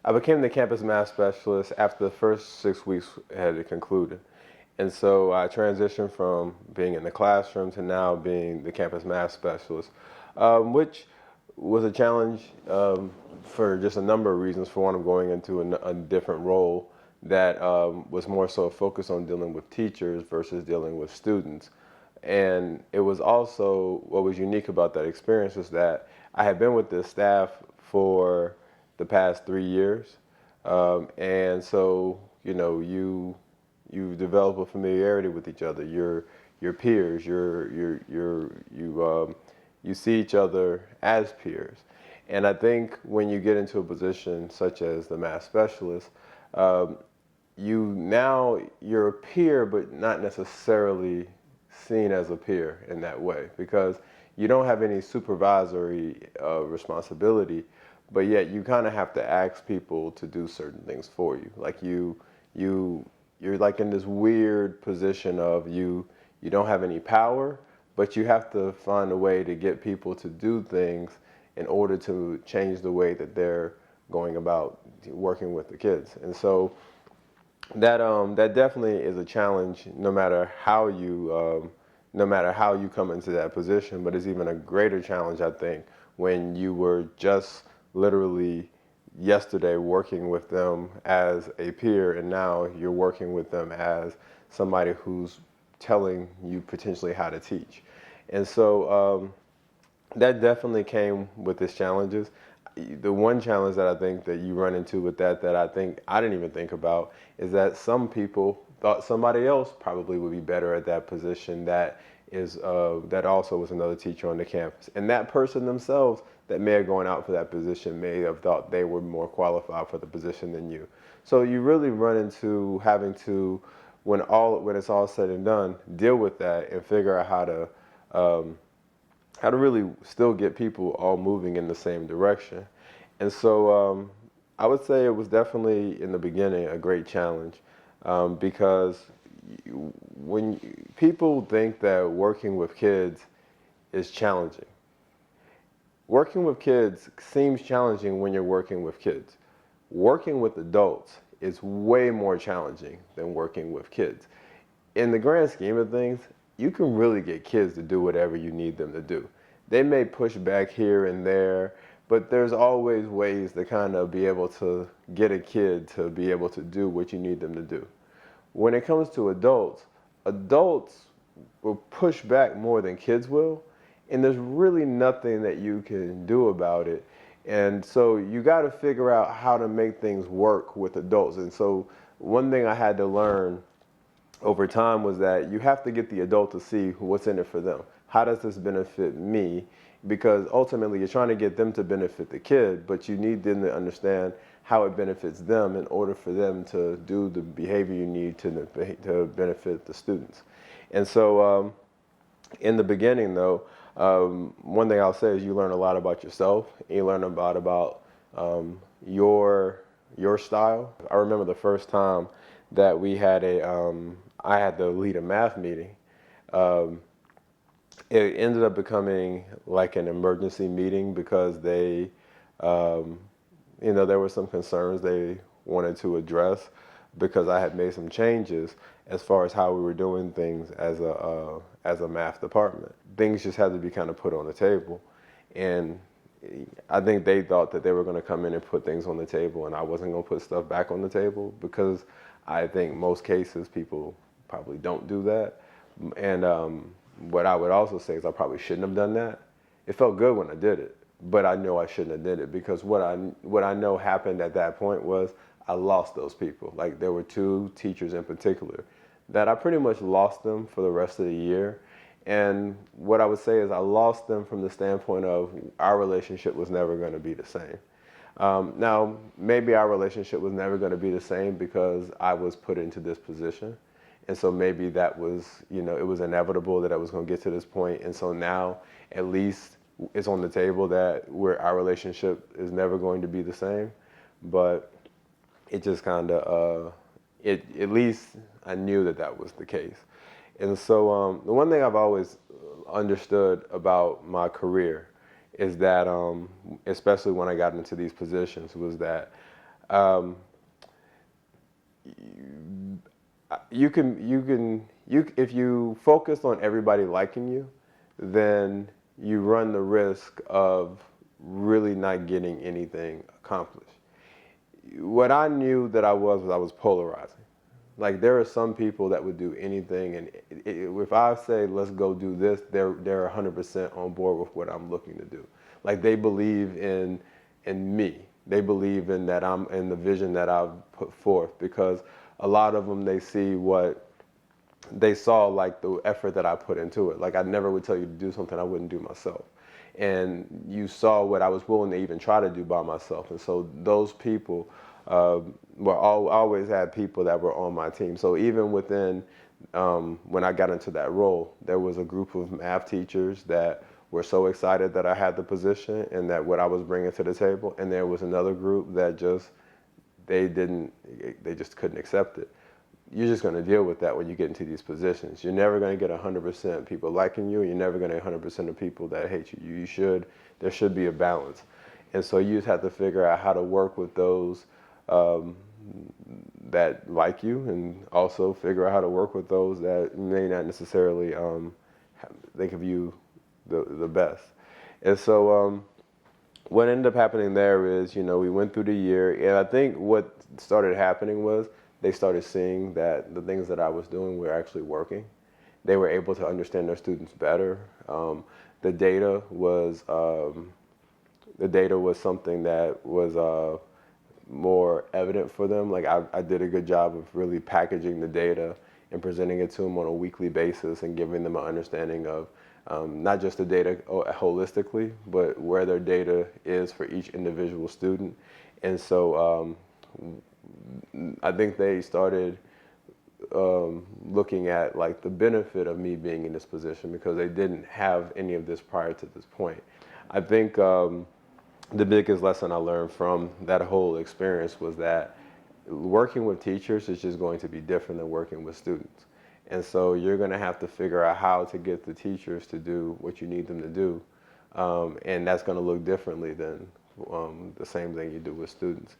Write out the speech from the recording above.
I became the campus math specialist after the first 6 weeks had concluded. And so I transitioned from being in the classroom to now being the campus math specialist, which was a challenge for just a number of reasons. For one, I'm going into a different role that was more so focused on dealing with teachers versus dealing with students. And it was also, what was unique about that experience was that I had been with this staff for the past 3 years. And so, you develop a familiarity with each other. Your peers. You see each other as peers. And I think when you get into a position such as the math specialist, um, you're a peer, but not necessarily seen as a peer in that way, because you don't have any supervisory responsibility, but yet you kind of have to ask people to do certain things for you. Like you're like in this weird position of you don't have any power, but you have to find a way to get people to do things in order to change the way that they're going about working with the kids. And so that definitely is a challenge, no matter how you come into that position. But it's even a greater challenge, I think, when you were just literally yesterday working with them as a peer, and now you're working with them as somebody who's telling you potentially how to teach. And so that definitely came with its challenges. The one challenge that I think that you run into with that I think I didn't even think about, is that some people thought somebody else probably would be better at that position that also was another teacher on the campus. And that person themselves that may have gone out for that position may have thought they were more qualified for the position than you. So you really run into having to, when it's all said and done, deal with that and figure out how to really still get people all moving in the same direction. And so I would say it was definitely in the beginning a great challenge, because when people think that working with kids is challenging, working with kids seems challenging when you're working with kids. Working with adults is way more challenging than working with kids. In the grand scheme of things, you can really get kids to do whatever you need them to do. They may push back here and there, but there's always ways to kind of be able to get a kid to be able to do what you need them to do. When it comes to adults, adults will push back more than kids will, and there's really nothing that you can do about it. And so you got to figure out how to make things work with adults. And so one thing I had to learn over time was that you have to get the adult to see what's in it for them. How does this benefit me? Because ultimately you're trying to get them to benefit the kid, but you need them to understand how it benefits them in order for them to do the behavior you need to benefit the students. And so in the beginning, though, one thing I'll say is you learn a lot about yourself. And you learn about your style. I remember the first time that we had I had to lead a math meeting. It ended up becoming like an emergency meeting because there were some concerns they wanted to address because I had made some changes as far as how we were doing things as a math department. Things just had to be kind of put on the table, and I think they thought that they were going to come in and put things on the table, and I wasn't going to put stuff back on the table, because I think most cases people probably don't do that. And what I would also say is I probably shouldn't have done that. It felt good when I did it, but I know I shouldn't have did it, because what I know happened at that point was I lost those people. Like, there were two teachers in particular that I pretty much lost them for the rest of the year. And what I would say is I lost them from the standpoint of our relationship was never going to be the same. Now, maybe our relationship was never going to be the same because I was put into this position. And so maybe that was, it was inevitable that I was going to get to this point. And so now at least it's on the table that our relationship is never going to be the same. But it just kind of, at least I knew that was the case. And so the one thing I've always understood about my career is that, especially when I got into these positions, was that um, if you focus on everybody liking you, then you run the risk of really not getting anything accomplished. What I knew that I was polarizing. Like, there are some people that would do anything, and if I say let's go do this, they're 100% on board with what I'm looking to do. Like, they believe in me. They believe in that I'm in the vision that I've put forth, because a lot of them, they see what they saw, like the effort that I put into it. Like, I never would tell you to do something I wouldn't do myself. And you saw what I was willing to even try to do by myself. And so those people always had people that were on my team. So even within, when I got into that role, there was a group of math teachers that were so excited that I had the position and that what I was bringing to the table. And there was another group that they just couldn't accept it. You're just going to deal with that when you get into these positions. You're never going to get 100% people liking you. You're never going to get 100% of people that hate you. There should be a balance. And so you just have to figure out how to work with those that like you, and also figure out how to work with those that may not necessarily think of you the best. And so what ended up happening there is, we went through the year, and I think what started happening was they started seeing that the things that I was doing were actually working. They were able to understand their students better. The data was something that was more evident for them. Like, I did a good job of really packaging the data and presenting it to them on a weekly basis and giving them an understanding of not just the data holistically, but where their data is for each individual student. And so I think they started looking at, like, the benefit of me being in this position, because they didn't have any of this prior to this point. I think the biggest lesson I learned from that whole experience was that working with teachers is just going to be different than working with students. And so you're going to have to figure out how to get the teachers to do what you need them to do. And that's going to look differently than the same thing you do with students.